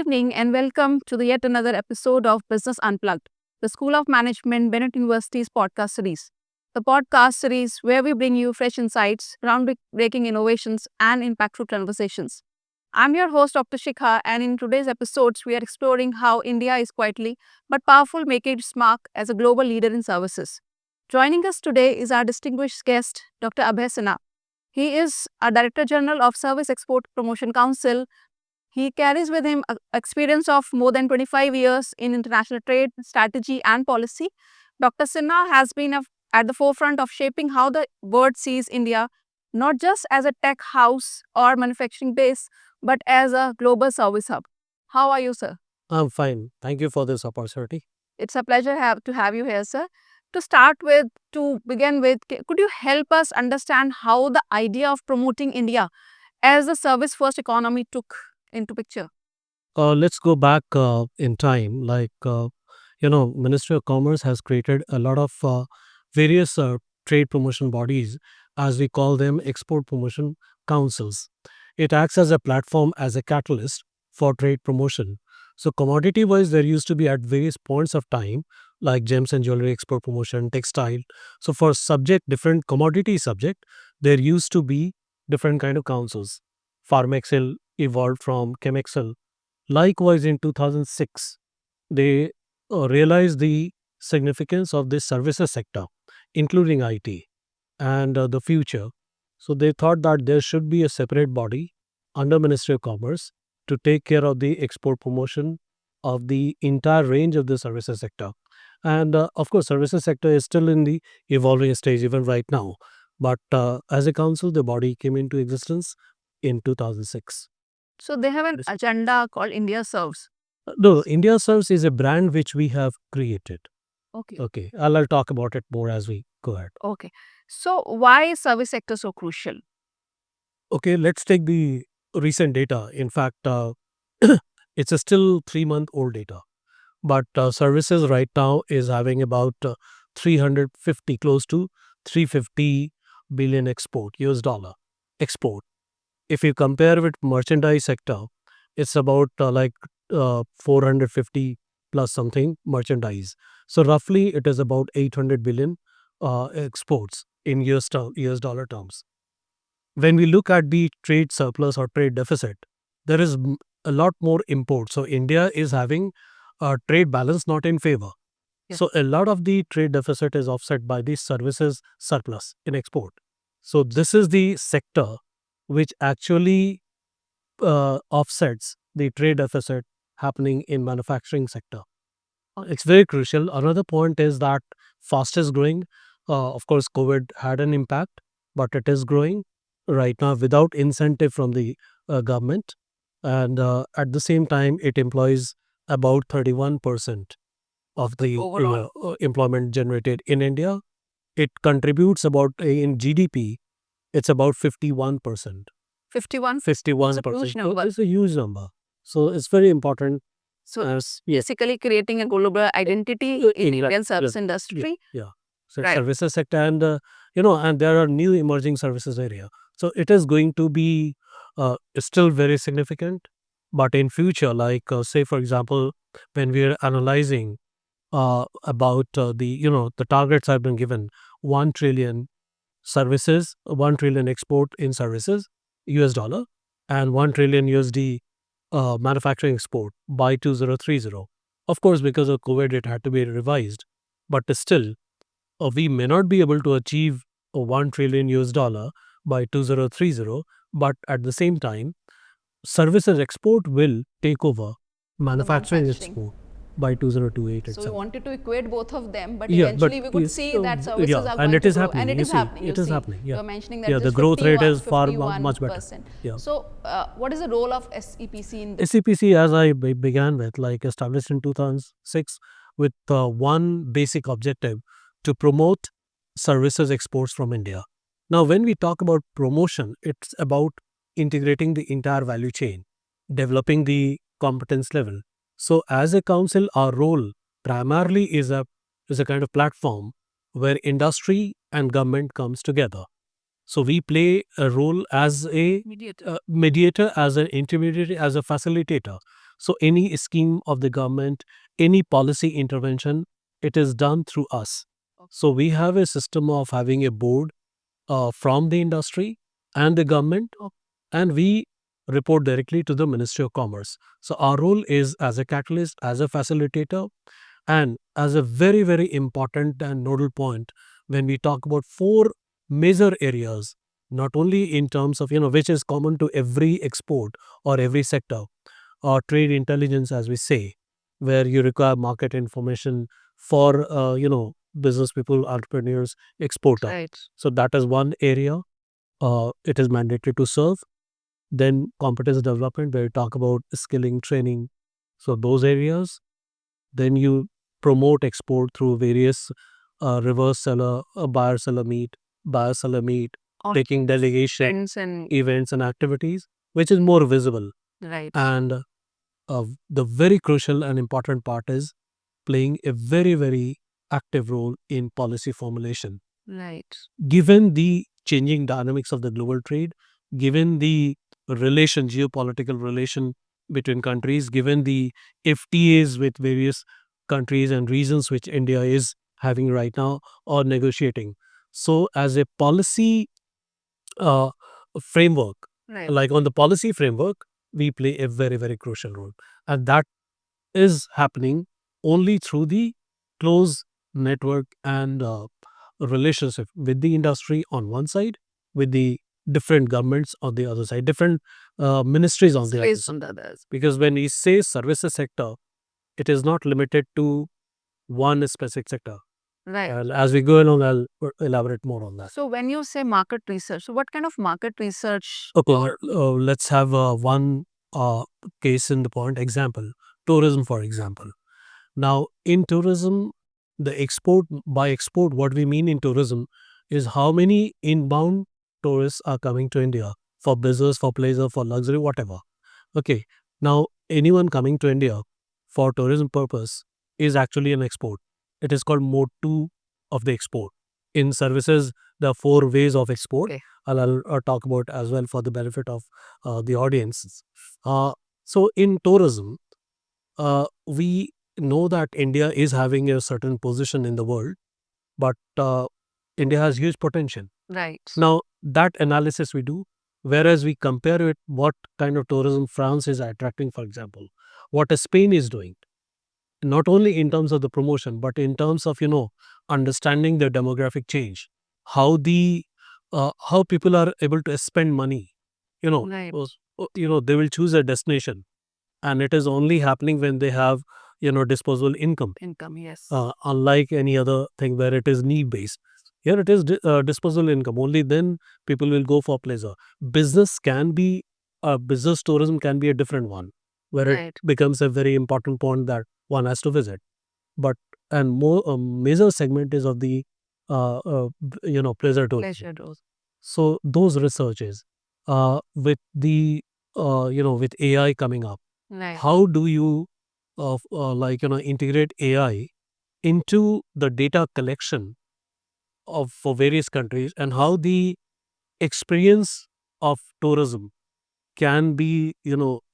evening and welcome to the yet another episode of Business Unplugged, the School of Management Bennett University's podcast series. The podcast series where we bring you fresh insights, groundbreaking innovations, and impactful conversations. I'm your host, Dr. Shikha, and in today's episodes, we are exploring how India is quietly but powerful making its mark as a global leader in services. Joining us today is our distinguished guest, Dr. Abhay Sinha. He is a Director General of Service Export Promotion Council. He carries with him experience of more than 25 years in international trade, strategy, and policy. Dr. Sinha has been at the forefront of shaping how the world sees India, not just as a tech house or manufacturing base, but as a global service hub. How are you, sir? I'm fine. Thank you for this opportunity. It's a pleasure to have you here, sir. To begin with, could you help us understand how the idea of promoting India as a service-first economy took into picture? Let's go back in time. Ministry of Commerce has created a lot of various trade promotion bodies, as we call them, export promotion councils. It acts as a platform, as a catalyst for trade promotion. So, commodity wise, there used to be at various points of time, like gems and jewelry export promotion, textile. So, for different commodity subject, there used to be different kind of councils. Farmexcel evolved from Chemexcel. Likewise, in 2006, they realized the significance of this services sector, including IT and the future. So they thought that there should be a separate body under Ministry of Commerce to take care of the export promotion of the entire range of the services sector. And of course, services sector is still in the evolving stage even right now. But as a council, the body came into existence in 2006. So they have an agenda called India Serves. No, India Serves is a brand which we have created. Okay. Okay, I'll talk about it more as we go ahead. Okay. So why is service sector so crucial? Okay, let's take the recent data. In fact, it's a still 3-month old data, but services right now is having about 350, close to 350 billion export, US dollar export. If you compare with merchandise sector, it's about 450 plus something merchandise. So roughly it is about 800 billion exports in US dollar terms. When we look at the trade surplus or trade deficit, there is a lot more import. So India is having a trade balance not in favor. Yes. So a lot of the trade deficit is offset by the services surplus in export. So this is the sector which actually offsets the trade deficit happening in manufacturing sector. It's very crucial. Another point is that fastest growing, of course, COVID had an impact, but it is growing right now without incentive from the government. And at the same time, it employs about 31% of the Overall. employment generated in India. It contributes about, in GDP, it's about 51%. 51? 51%. It's a huge number. It's a huge number. So it's very important. So Yes. basically creating a global identity in Indian service industry. Yeah. So Right. services sector and and there are new emerging services area. So it is going to be still very significant. But in future, like say for example, when we are analyzing about the targets have been given, 1 trillion services, 1 trillion export in services, US dollar, and 1 trillion USD manufacturing export by 2030. Of course, because of COVID, it had to be revised. But still, we may not be able to achieve a 1 trillion US dollar by 2030. But at the same time, services export will take over manufacturing export by 2028 So we itself. wanted to equate both of them, but Yeah, eventually but we could see that services yeah, are and going it to is grow. happening. And it You is see, happening. it you is see. happening. Yeah, You're mentioning that yeah, the just growth rate 51, is far much better. 51%. Yeah. So what is the role of SEPC in this? SEPC, as I began with, like established in 2006, with one basic objective to promote services exports from India. Now, when we talk about promotion, it's about integrating the entire value chain, developing the competence level. So, as a council, our role primarily is a kind of platform where industry and government comes together. So we play a role as a mediator, as an intermediary, as a facilitator. So any scheme of the government, any policy intervention, it is done through us. So we have a system of having a board from the industry and the government, and we report directly to the Ministry of Commerce. So our role is as a catalyst, as a facilitator, and as a very, very important and nodal point when we talk about four major areas, not only in terms of, which is common to every export or every sector, or trade intelligence, as we say, where you require market information for, business people, entrepreneurs, exporter. Right. So that is one area. It is mandatory to serve. Then competence development, where you talk about skilling, training. So those areas. Then you promote export through various reverse seller, buyer seller meet, taking delegation, events and activities, which is more visible. Right. And the very crucial and important part is playing a very, very active role in policy formulation. Right. Given the changing dynamics of the global trade, given the geopolitical relation between countries, given the FTAs with various countries and regions which India is having right now or negotiating. So, as a policy uh, framework, Right. like on the policy framework, we play a very, very crucial role. And that is happening only through the close network and relationship with the industry on one side, with the different governments on the other side, different ministries on the other Based side. on the others. Because when we say services sector, it is not limited to one specific sector. Right. And as we go along, I'll elaborate more on that. So when you say market research, so what kind of market research? Okay, let's have one case in the point example, tourism, for example. Now, in tourism, by export, what we mean in tourism is how many inbound tourists are coming to India for business, for pleasure, for luxury, whatever. Okay. Now, anyone coming to India for tourism purpose is actually an export. It is called mode 2 of the export. In services, there are four ways of export. Okay. I'll talk about as well for the benefit of the audience. So, in tourism, we know that India is having a certain position in the world, but India has huge potential. Right. Now, that analysis we do, whereas we compare it what kind of tourism France is attracting, for example, what Spain is doing, not only in terms of the promotion, but in terms of, understanding the demographic change, how the how people are able to spend money, Right. they will choose a destination, and it is only happening when they have disposable income, Yes. unlike any other thing where it is need based. Here it is disposable income, only then people will go for pleasure. Business tourism can be a different one, where Right. it becomes a very important point that one has to visit. But and more major segment is of the pleasure tourism. Pleasure dose. So those researches with the with AI coming up, Right. how do you integrate AI into the data collection of for various countries, and how the experience of tourism can be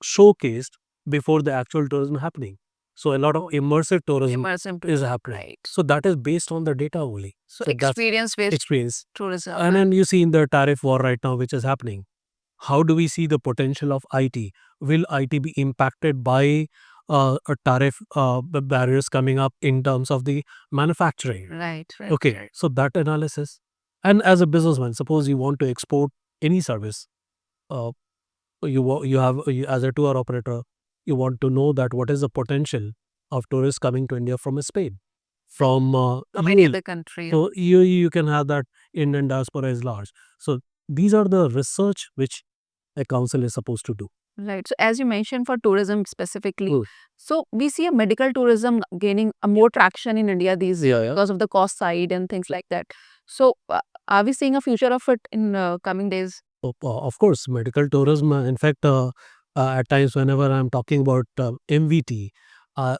showcased before the actual tourism happening. So a lot of immersive tourism is happening. Right. So that is based on the data only. So that's experience-based experience. tourism. And then you see in the tariff war right now, which is happening, how do we see the potential of IT? Will IT be impacted by a tariff barriers coming up in terms of the manufacturing? Right. Okay, so that analysis. And as a businessman, suppose you want to export any service, uh, as a tour operator, you want to know that what is the potential of tourists coming to India from Spain, from many other countries. so you can have that Indian diaspora is large. So these are the research which a council is supposed to do. Right. So as you mentioned for tourism specifically, so we see a medical tourism gaining a more traction in India these days because of the cost side and things like that. So are we seeing a future of it in coming days? Of course, medical tourism. In fact, at times whenever I'm talking about MVT,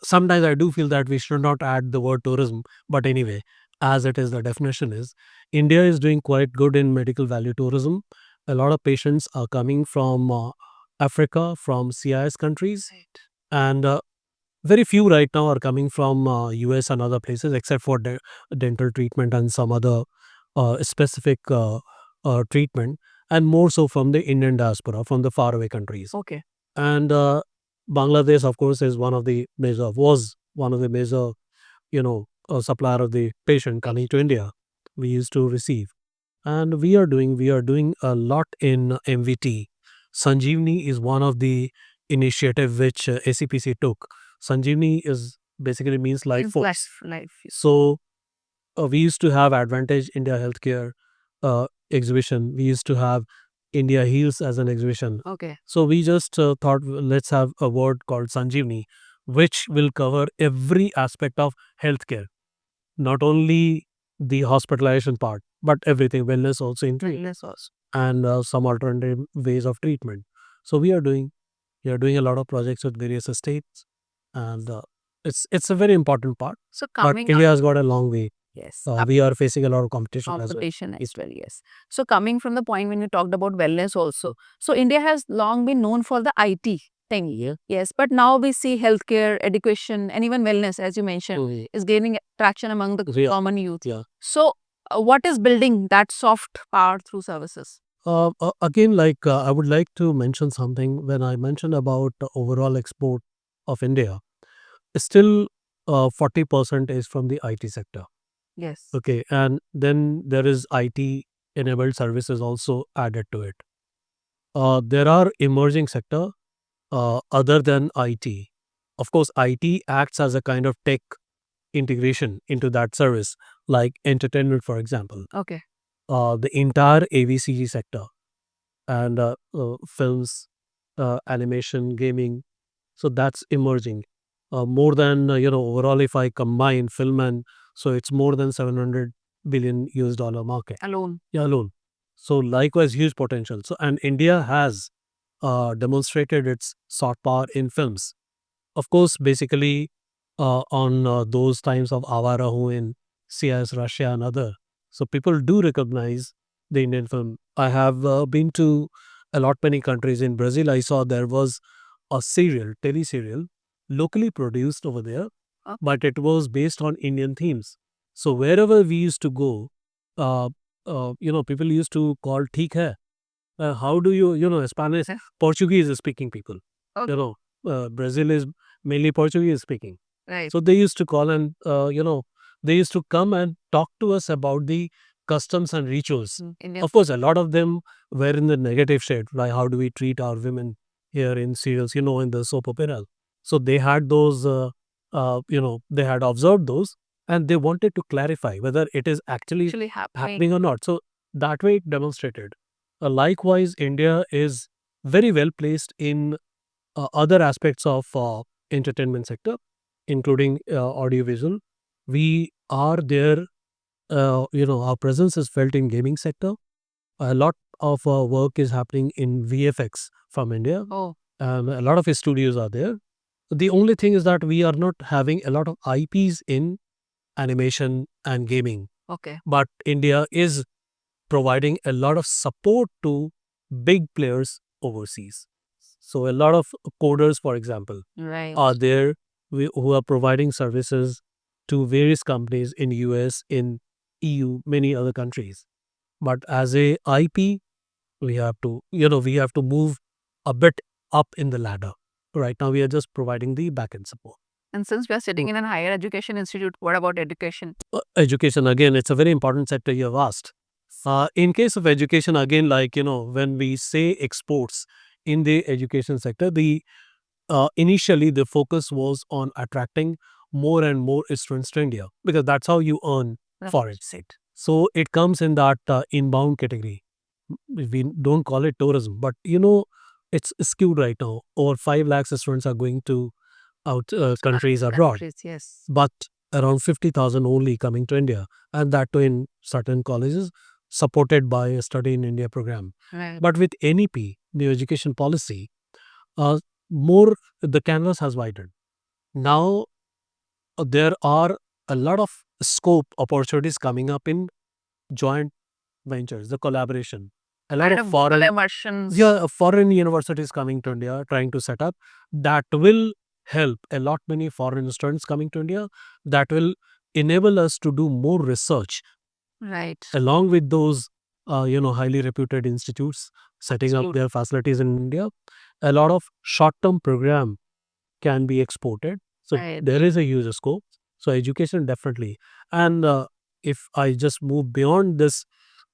sometimes I do feel that we should not add the word tourism. But anyway, as it is, the definition is, India is doing quite good in medical value tourism. A lot of patients are coming from Africa, from CIS countries, And very few right now are coming from US and other places, except for dental treatment and some other specific treatment, and more so from the Indian diaspora, from the faraway countries. Okay. And Bangladesh, of course, is was one of the major, supplier of the patient coming to India. We used to receive, and we are doing a lot in MVT. Sanjeevani is one of the initiative which SEPC took. Sanjeevani is basically means life force. Life. So we used to have Advantage India Healthcare exhibition. We used to have India Heals as an exhibition. Okay. So we just thought, let's have a word called Sanjeevani, which will cover every aspect of healthcare, not only the hospitalization part, but everything, wellness also included, Wellness also. and some alternative ways of treatment. So we are doing a lot of projects with various states, and it's a very important part. So But coming India has got a long way. yes. We are facing a lot of competition as well. Competition as well, yes. So coming from the point when you talked about wellness also, so India has long been known for the IT thing. Yeah. Yes, but now we see healthcare, education, and even wellness, as you mentioned, Mhm. is gaining traction among the Yeah. common youth. Yeah. So what is building that soft power through services? Again, I would like to mention something when I mentioned about the overall export of India. Still, 40% is from the IT sector. Yes. Okay, and then there is IT enabled services also added to it. There are emerging sector other than IT. Of course, IT acts as a kind of tech integration into that service, like entertainment, for example. Okay. The entire AVCG sector and films, animation, gaming. So that's emerging. More than, overall, if I combine film and so it's more than 700 billion US dollar market. Alone. Yeah, alone. So likewise, huge potential. So, and India has demonstrated its soft power in films. Of course, basically on those times of Avara in CIS, Russia and other. So people do recognize the Indian film. I have been to a lot many countries. In Brazil, I saw there was a tele-serial, locally produced over there, Oh. but it was based on Indian themes. So wherever we used to go, uh, people used to call "Theek hai." How do Spanish, Yeah. Portuguese speaking people. Okay. Brazil is mainly Portuguese speaking. Right. So they used to call and, they used to come and talk to us about the customs and rituals. Indian. Of course, a lot of them were in the negative shade, like how do we treat our women here in serials, in the soap opera. So they had those, they had observed those and they wanted to clarify whether it is actually happening or not. So that way it demonstrated. Likewise, India is very well placed in other aspects of entertainment sector, including audiovisual. We are there. Our presence is felt in gaming sector. A lot of work is happening in VFX from India. Oh. A lot of studios are there. The only thing is that we are not having a lot of IPs in animation and gaming. Okay. But India is providing a lot of support to big players overseas. So a lot of coders, for example, Right. are there who are providing services to various companies in US, in EU, many other countries. But as a IP, we have to move a bit up in the ladder. Right now, we are just providing the backend support. And since we are sitting in a higher education institute, what about education? Education, again, it's a very important sector you have asked. In case of education, again, when we say exports in the education sector, initially the focus was on attracting more and more students to India because that's how you earn for it. So it comes in that inbound category. We don't call it tourism, but it's skewed right now. Over 5 lakhs students are going to out countries abroad, Yes. but around 50,000 only coming to India, and that too in certain colleges supported by a study in India program. Right. But with NEP, new education policy, uh, more the canvas has widened. Now there are a lot of scope opportunities coming up in joint ventures, the collaboration. A lot of foreign immersions. foreign universities coming to India trying to set up that will help a lot many foreign students coming to India. That will enable us to do more research Right. along with those highly reputed institutes setting up their facilities in India. A lot of short-term program can be exported. So Right. there is a huge scope. So education definitely. And if I just move beyond this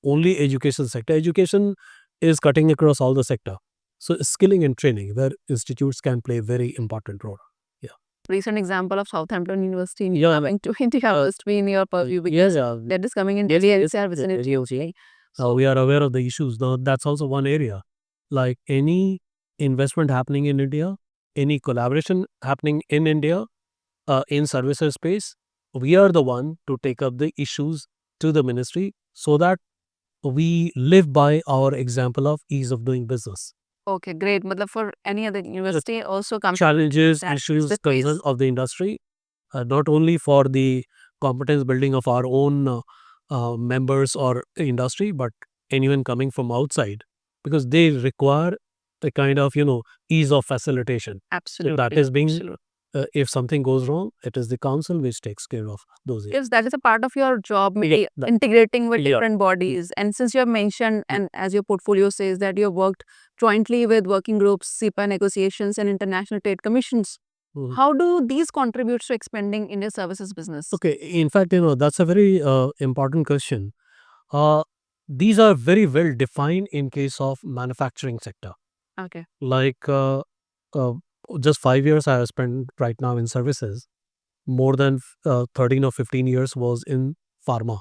only education sector, education is cutting across all the sector. So skilling and training where institutes can play a very important role. Yeah. Recent example of Southampton University Yeah, coming to India must be in your purview because that is coming in Delhi NCR vicinity. We are aware of the issues. Now, that's also one area. Like any investment happening in India, any collaboration happening in India, in services space, we are the one to take up the issues to the ministry so that we live by our example of ease of doing business. Okay, great. Matlab for any other university also comes Challenges, that issues, this concerns phase. of the industry, not only for the competence building of our own members or industry, but anyone coming from outside, because they require a kind of ease of facilitation. So that Absolutely. is being Absolutely. if something goes wrong, it is the council which takes care of those areas. Because that is a part of your job, maybe that- integrating with Yeah. different bodies. And since you have mentioned, and as your portfolio says, that you have worked jointly with working groups, SEPA negotiations, and international trade commissions, Mhm. how do these contribute to expanding India's services business? Okay, in fact, that's a very important question. These are very well defined in case of manufacturing sector. Okay. Like uh, just 5 years I have spent right now in services. More than 13 or 15 years was in pharma.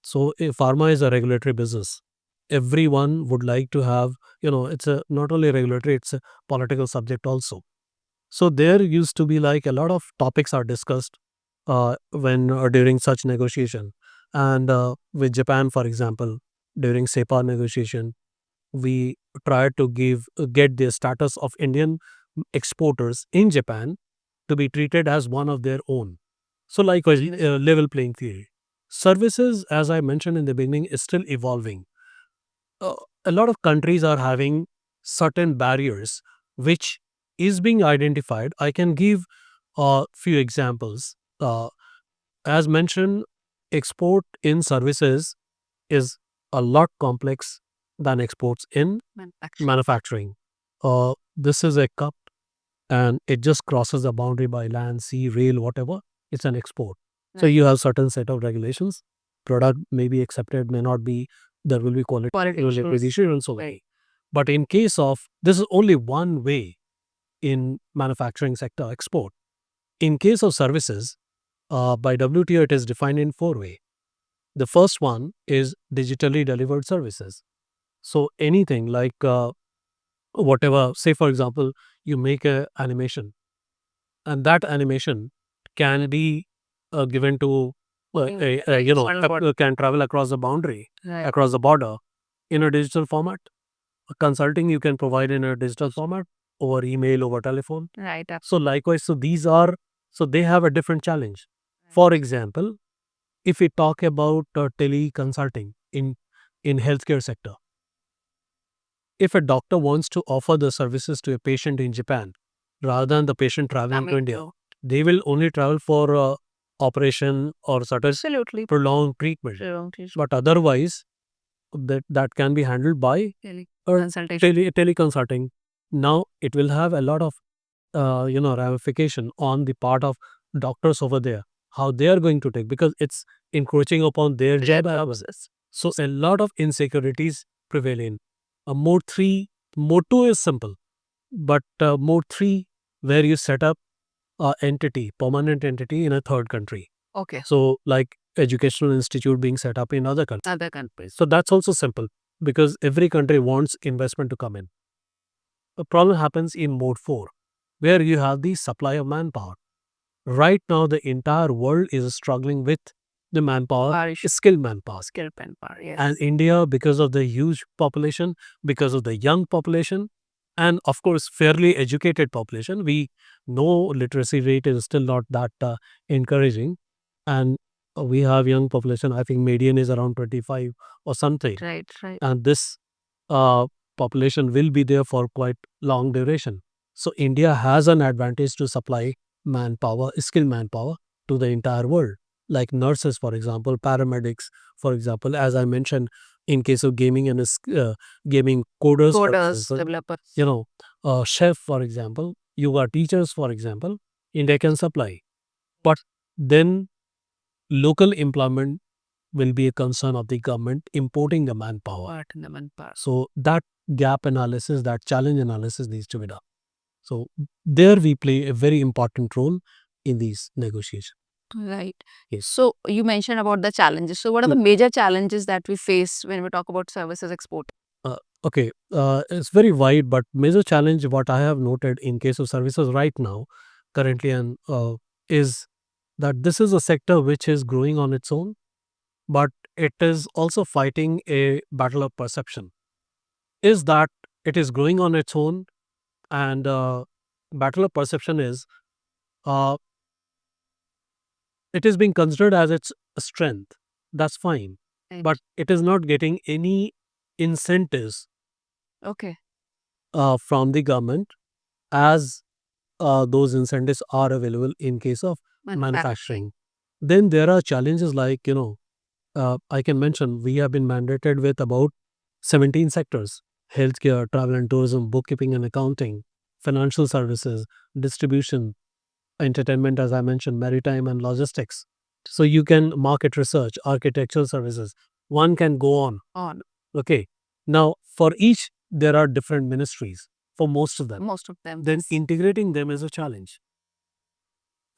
So pharma is a regulatory business. Everyone would like to have, it's a not only regulatory, it's a political subject also. So there used to be like a lot of topics are discussed when during such negotiation. And with Japan, for example, during SEPA negotiation, we tried to get the status of Indian exporters in Japan to be treated as one of their own. So likewise, level playing field. Services, as I mentioned in the beginning, is still evolving. Uh, a lot of countries are having certain barriers which is being identified. I can give a few examples. As mentioned, export in services is a lot complex than exports in manufacturing. This is a cup and it just crosses the boundary by land, sea, rail, whatever. It's an export. So Right. you have certain set of regulations. Product may be accepted, may not be. There will be quality issues and so on. Right. But in case of this is only one way in manufacturing sector export. In case of services, by WTO it is defined in four way. The first one is digitally delivered services. So anything like whatever, say for example, you make a animation, and that animation can be given to can travel across the boundary, Right. across the border in a digital format. Consulting you can provide in a digital format over email, over telephone. Right. So likewise, so they have a different challenge. For example, if we talk about teleconsulting in healthcare sector, if a doctor wants to offer the services to a patient in Japan, rather than the patient traveling to India, they will only travel for operation or certain Absolutely. prolonged treatment. But otherwise, that can be handled by Consultation. teleconsulting. Now it will have a lot of ramification on the part of doctors over there, how they are going to take, because it's encroaching upon their job hours. So a lot of insecurities prevail in. Mode 2 is simple, but mode 3 where you set up permanent entity in a third country. Okay. So like educational institute being set up in other countries. Other countries. So that's also simple because every country wants investment to come in. The problem happens in mode 4 where you have the supply of manpower. Right now, the entire world is struggling with the manpower, skilled manpower. Skilled manpower, yes. And India, because of the huge population, because of the young population, and of course, fairly educated population, we know literacy rate is still not that encouraging. And we have young population, I think median is around 25 or something. Right, right. And this uh, population will be there for quite long duration. So India has an advantage to supply manpower, skilled manpower to the entire world, like nurses, for example, paramedics, for example, as I mentioned, in case of gaming and gaming coders, for Coders, example, developers. chef, for example, you are teachers, for example, India can supply. But then local employment will be a concern of the government importing the manpower. Part in the manpower. So that gap analysis, that challenge analysis needs to be done. So there we play a very important role in these negotiations. Right. Yes. So you mentioned about the challenges. So what are the major challenges that we face when we talk about services export? Okay, it's very wide, but major challenge what I have noted in case of services right now, currently, and is that this is a sector which is growing on its own, but it is also fighting a battle of perception. Is that it is growing on its own, and battle of perception is uh, it is being considered as its strength. That's fine, Right. but it is not getting any incentives Okay. from the government as those incentives are available in case of manufacturing. Then there are challenges like, I can mention we have been mandated with about 17 sectors: healthcare, travel and tourism, bookkeeping and accounting, financial services, distribution, entertainment, as I mentioned, maritime and logistics. So you can market research, architectural services. One can go on. On. Okay. Now, for each, there are different ministries for most of them. Most of them. Then integrating them is a challenge.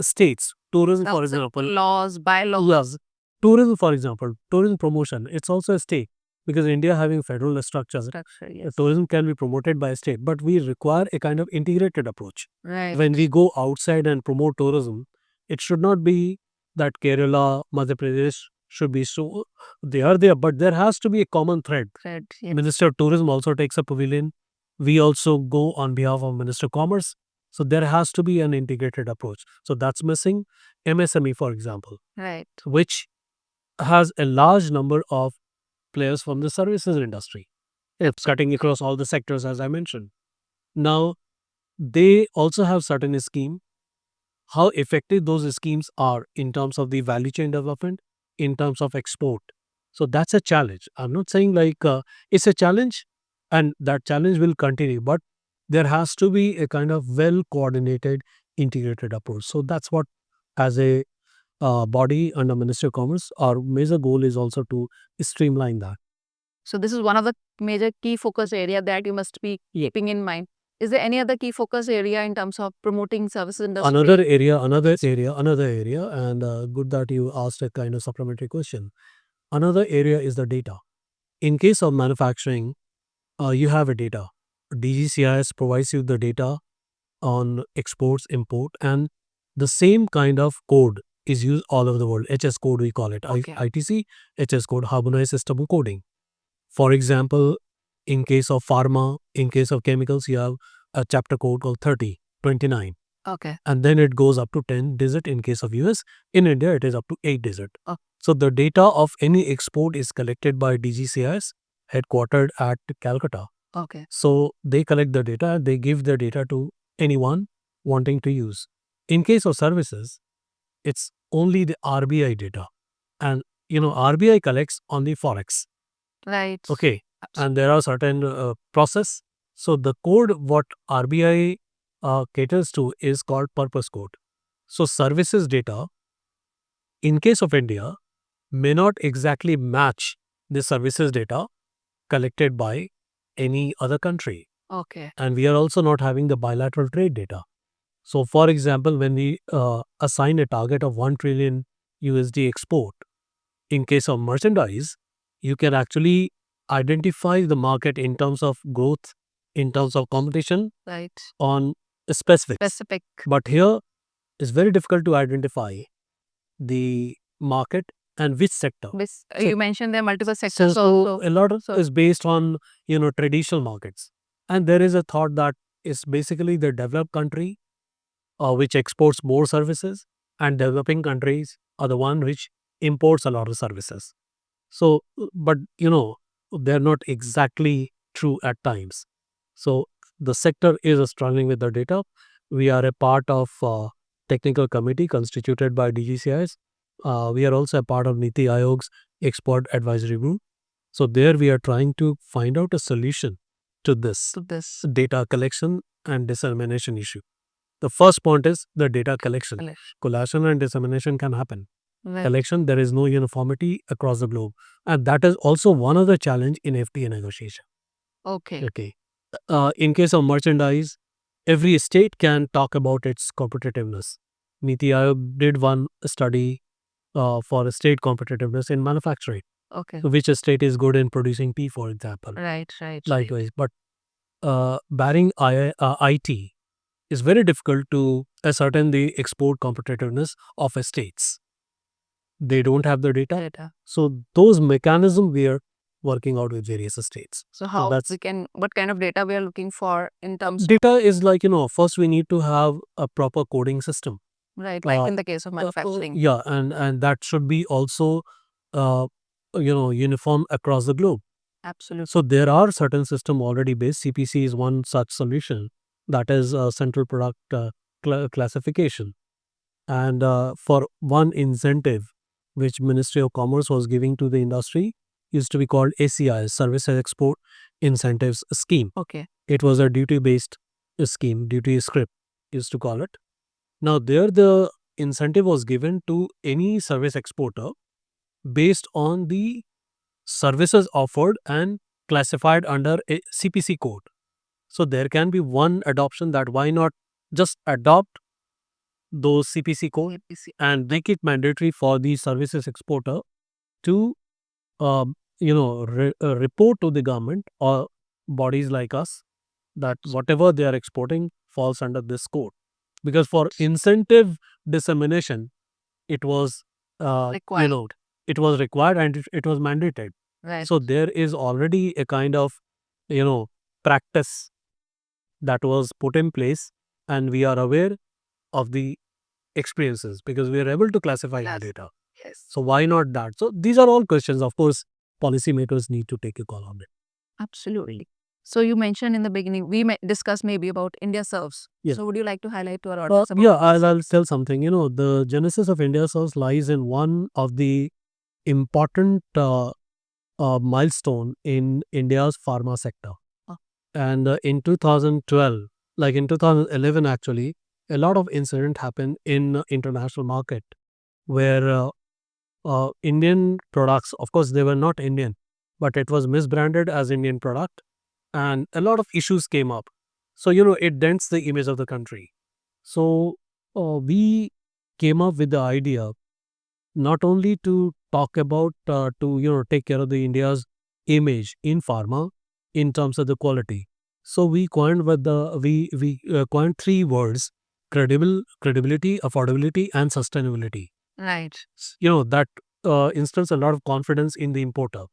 States, tourism, for example, Laws, bylaws. laws. Tourism, for example, tourism promotion, it's also a state because India having federal structures, Structure, yes. tourism can be promoted by a state, but we require a kind of integrated approach. Right. When we go outside and promote tourism, it should not be that Kerala, Madhya Pradesh should be so, they are there, but there has to be a common thread. Thread, yes. Minister of Tourism also takes a pavilion. We also go on behalf of Minister of Commerce. So there has to be an integrated approach. So that's missing. MSME, for example, Right. which has a large number of players from the services industry. It's cutting across all the sectors, as I mentioned. Now, they also have certain scheme. How effective those schemes are in terms of the value chain development, in terms of export. So that's a challenge. I'm not saying like it's a challenge, and that challenge will continue, but there has to be a kind of well coordinated, integrated approach. So that's what, as a body under Ministry of Commerce, our major goal is also to streamline that. So this is one of the major key focus area that you must be keeping in mind. Is there any other key focus area in terms of promoting services industry? Another area, and good that you asked a kind of supplementary question. Another area is the data. In case of manufacturing, you have a data. DGCIS provides you the data on exports, import, and the same kind of code is used all over the world. HS code, we call it. Okay. ITC, HS code, Harmonized System of Coding. For example, in case of pharma, in case of chemicals, you have a chapter code called 30, 29. Okay. And then it goes up to 10 digit in case of US. In India, it is up to 8 digit. Oh. So the data of any export is collected by DGCIS, headquartered at Calcutta. Okay. So they collect the data, they give the data to anyone wanting to use. In case of services, it's only the RBI data. And, RBI collects on the Forex. Right. Okay. And there are certain process. So the code what RBI caters to is called purpose code. So services data, in case of India, may not exactly match the services data collected by any other country. Okay. And we are also not having the bilateral trade data. So for example, when we assign a target of 1 trillion USD export, in case of merchandise, you can actually identify the market in terms of growth, in terms of competition, Right. on specifics. Specific. But here, it's very difficult to identify the market and which sector. You mentioned there are multiple sectors. So a lot of is based on traditional markets, and there is a thought that it's basically the developed country which exports more services, and developing countries are the one which imports a lot of services. So, but they're not exactly true at times. So the sector is struggling with the data. We are a part of technical committee constituted by DGCIs. We are also a part of Niti Aayog's export advisory group. So there we are trying to find out a solution to this data collection and dissemination issue. The first point is the data collection. Collation and dissemination can happen. Collection, there is no uniformity across the globe. And that is also one of the challenge in FTA negotiation. Okay. In case of merchandise, every state can talk about its competitiveness. Niti Aayog did one study for state competitiveness in manufacturing. Which state is good in producing tea, for example. Right. Likewise, but barring IT, it's very difficult to ascertain the export competitiveness of states. They don't have the data. So those mechanisms we are working out with various states. So how what kind of data we are looking for in terms Data is like, first we need to have a proper coding system. right, like in the case of manufacturing. Yeah, and that should be also, uniform across the globe. Absolutely. So there are certain system already based. CPC is one such solution. That is central product classification. And for one incentive, which Ministry of Commerce was giving to the industry, used to be called ACI, Services Export Incentives Scheme. Okay. It was a duty-based scheme, duty script, used to call it. Now there the incentive was given to any service exporter based on the services offered and classified under a CPC code. So there can be one adoption that why not just adopt those CPC code and make it mandatory for the services exporter to report to the government or bodies like us that whatever they are exporting falls under this code. Because for incentive dissemination, it was Required. it was required and it was mandated. Right. So there is already a kind of practice that was put in place, and we are aware of the experiences because we are able to classify the data. Yes. So why not that? So these are all questions. Of course, policymakers need to take a call on it. Absolutely. So you mentioned in the beginning, we may discuss maybe about India serves. Yes. So would you like to highlight to our audience about Yeah, I'll tell something. The genesis of India serves lies in one of the important milestone in India's pharma sector. Oh. And in 2012, like in 2011 actually, a lot of incident happened in international market where Indian products, of course they were not Indian, but it was misbranded as Indian product and a lot of issues came up. So, it dents the image of the country. So we came up with the idea not only to talk about to take care of the India's image in pharma in terms of the quality. So we coined coined three words: credibility, affordability, and sustainability. right. That instills a lot of confidence in the importer.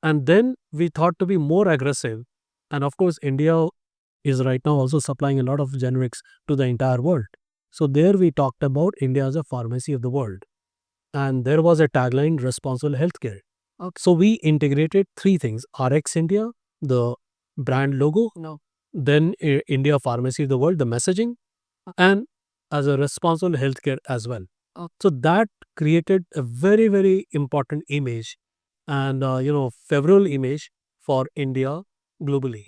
And then we thought to be more aggressive, and of course India is right now also supplying a lot of generics to the entire world. So there we talked about India as a pharmacy of the world. And there was a tagline, responsible healthcare. Okay. So we integrated three things: RX India, the brand logo, No. then India Pharmacy of the World, the messaging, and as a responsible healthcare as well. Okay. So that created a very, very important image and, favorable image for India globally.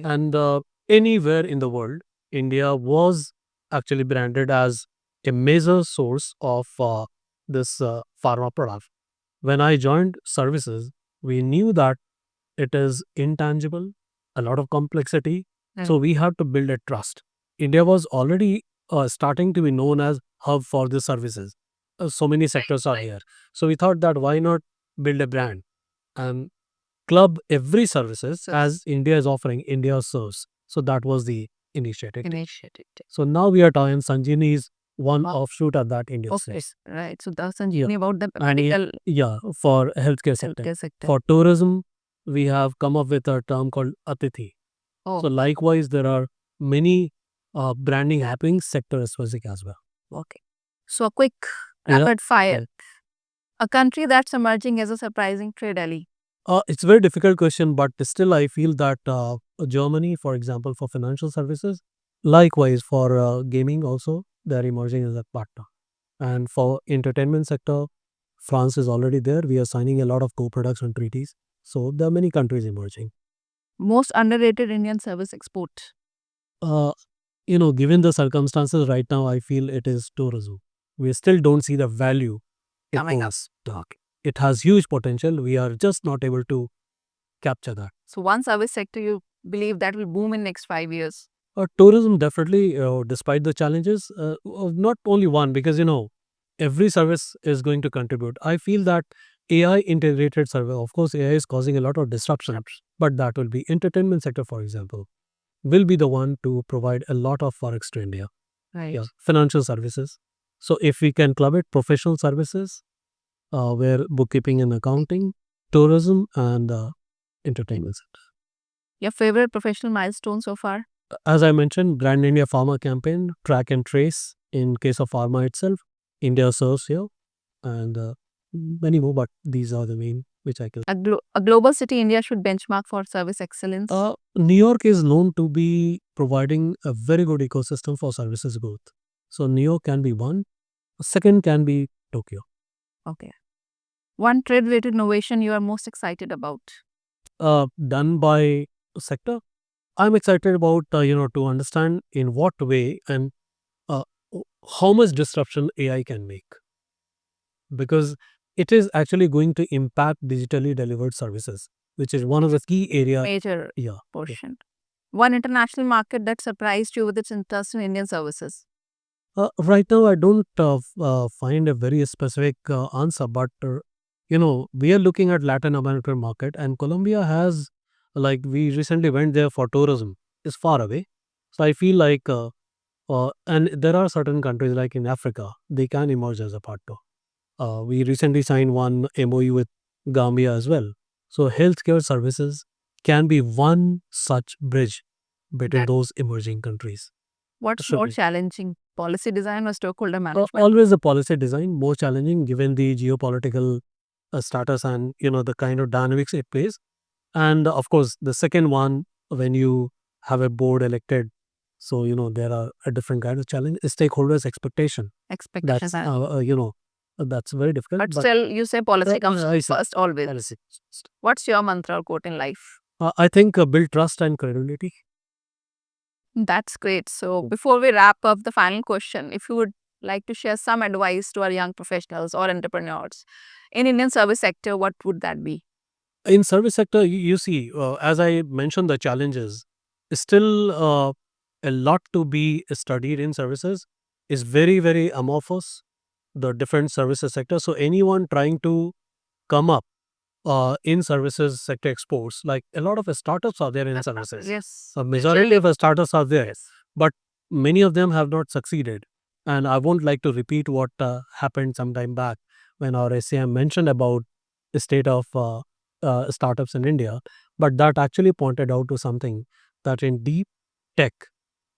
And anywhere in the world, India was actually branded as a major source of this pharma product. When I joined services, we knew that it is intangible, a lot of complexity. So we have to build a trust. India was already starting to be known as hub for the services. So many sectors are here. So we thought that why not build a brand and club every services as India is offering, India serves. So that was the initiative. So now we are talking Sanjeevani is one offshoot of that India serves. Right. So that's Sanjeevani about the medical For healthcare sector. For tourism, we have come up with a term called Atithi. Oh. So likewise, there are many branding happening sector specific as well. Okay. So a quick rapid fire. A country that's emerging as a surprising trade ally. It's a very difficult question, but still I feel that Germany, for example, for financial services, likewise for gaming also, they're emerging as a partner. And for entertainment sector, France is already there. We are signing a lot of co-production treaties. So there are many countries emerging. Most underrated Indian service export. Uh, given the circumstances right now, I feel it is tourism. We still don't see the value it Coming up. holds. It has huge potential. We are just not able to capture that. So one service sector you believe that will boom in next 5 years? Tourism definitely, despite the challenges, not only one, because every service is going to contribute. I feel that AI integrated service, of course, AI is causing a lot of disruption, but that will be entertainment sector, for example, will be the one to provide a lot of forex to India. Right. Yeah, financial services. So if we can club it, professional services, where bookkeeping and accounting, tourism, and entertainment sector. Your favorite professional milestone so far? As I mentioned, Brand India Pharma campaign, track and trace in case of pharma itself, India serves here, and many more, but these are the main which I can. A global city India should benchmark for service excellence. New York is known to be providing a very good ecosystem for services growth. So New York can be one. Second can be Tokyo. Okay. One trade-related innovation you are most excited about? Done by sector. I'm excited about to understand in what way and uh, how much disruption AI can make, because it is actually going to impact digitally delivered services, which is one of the key area. Major Yeah. portion. One international market that surprised you with its interest in Indian services? Right now, I don't find a very specific answer, but we are looking at Latin American market, and Colombia has, like, we recently went there for tourism. It's far away, so I feel like, and there are certain countries like in Africa, they can emerge as a partner. We recently signed one MOU with Gambia as well. So healthcare services can be one such bridge between those emerging countries. What's Should more be. challenging, policy design or stakeholder management? Always the policy design more challenging given the geopolitical status and the kind of dynamics it plays. And of course, the second one, when you have a board elected, so there are a different kind of challenge. Stakeholders' expectation. Expectations That's are. that's very difficult. But still, you say policy comes I see. first always. Policy. What's your mantra or quote in life? I think build trust and credibility. That's great. So before we wrap up, the final question, if you would like to share some advice to our young professionals or entrepreneurs in Indian service sector, what would that be? In service sector, you see, as I mentioned, the challenges still a lot to be studied in services. Is very very amorphous, the different services sector. So anyone trying to come up in services sector exports, like a lot of startups are there in services. Yes. A majority of startups are there, but many of them have not succeeded. And I won't like to repeat what happened some time back when our SAM mentioned about the state of startups in India, but that actually pointed out to something that in deep tech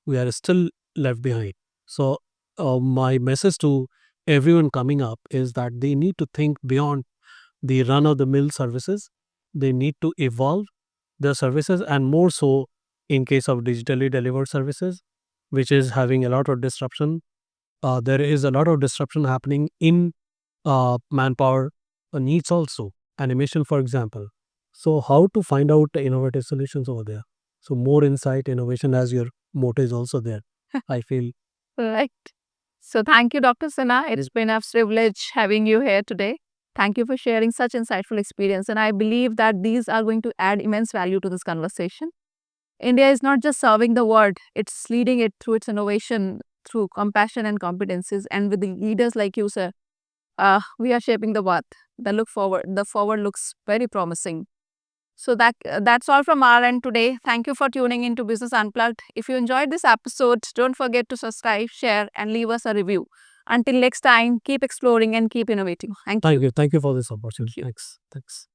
we are still left behind. So my message to everyone coming up is that they need to think beyond the run of the mill services. They need to evolve their services, and more so in case of digitally delivered services, which is having a lot of disruption. There is a lot of disruption happening in manpower needs also, animation, for example. So how to find out the innovative solutions over there? So more insight, innovation, as your motto is also there. I feel. Right. So thank you, Dr. Sinha. It's been a privilege having you here today. Thank you for sharing such insightful experience. And I believe that these are going to add immense value to this conversation. India is not just serving the world, it's leading it through its innovation, through compassion and competencies. And with the leaders like you, sir, we are shaping the path. The forward looks very promising. So that's all from our end today. Thank you for tuning into Business Unplugged. If you enjoyed this episode, don't forget to subscribe, share, and leave us a review. Until next time, keep exploring and keep innovating. Thank you. Thank you for this opportunity. Thanks.